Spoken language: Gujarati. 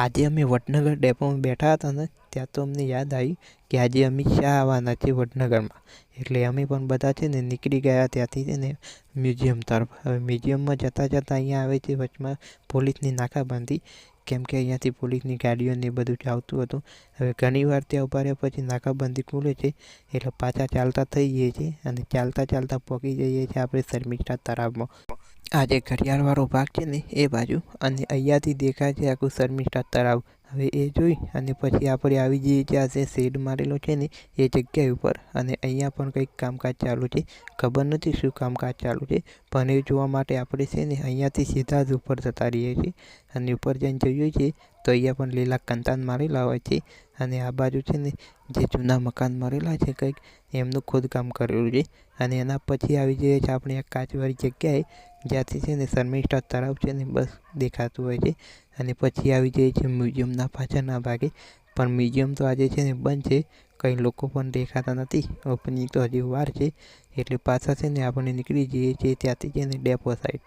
આજે અમે વડનગર ડેપોમાં બેઠા હતા ને ત્યાં તો અમને યાદ આવી કે આજે અમિત શાહ આવવાના છે વડનગરમાં. એટલે અમે પણ બધા છે ને નીકળી ગયા ત્યાંથી છે ને મ્યુઝિયમ તરફ. હવે મ્યુઝિયમમાં જતાં જતાં અહીંયા આવે છે વચમાં પોલીસની નાકાબંધી, કેમ કે અહીંયાથી પોલીસની ગાડીઓને બધું ચાલતું હતું. હવે ઘણીવાર ત્યાં ઉભા રહ્યા પછી નાકાબંધી ખુલે છે એટલે પાછા ચાલતા થઈ જઈએ છીએ અને ચાલતા ચાલતા પહોંચી જઈએ છીએ આપણે શર્મિષ્ઠા તળાવમાં. આ જે ઘડિયાળવાળો ભાગ છે ને એ બાજુ, અને અહીંયાથી દેખાય છે આખું શર્મિષ્ઠા તળાવ. હવે એ જોઈ અને પછી આપણે આવી જઈએ છીએ આ જે શેડ મારેલો છે ને એ જગ્યા ઉપર, અને અહીંયા પણ કંઈક કામકાજ ચાલુ છે. ખબર નથી શું કામકાજ ચાલુ છે, પણ એ જોવા માટે આપણે છે ને અહીંયાથી સીધા જ ઉપર જતા રહીએ છીએ. અને ઉપર જઈને જોઈએ છીએ તો અહીંયા પણ લીલા કંતાન મારેલા હોય છે, અને આ બાજુ છે ને જે જૂના મકાન મારેલા છે કંઈક એમનું ખોદકામ કરેલું છે. અને એના પછી આવી જઈએ છીએ આપણે આ કાચવાળી જગ્યાએ, જ્યાંથી છે ને શર્મિષ્ઠા તળાવ છે ને બસ દેખાતું હોય છે. અને પછી આવી જઈએ છીએ મ્યુઝિયમના પાછળના ભાગે, પણ મ્યુઝિયમ તો આજે છે ને બંધ છે, કંઈ લોકો પણ દેખાતા નથી. ઓપનિંગ તો હજી વાર છે, એટલે પાછા છે ને આપણે નીકળી જઈએ છીએ ત્યાંથી છે ને ડેપો સાઈડ.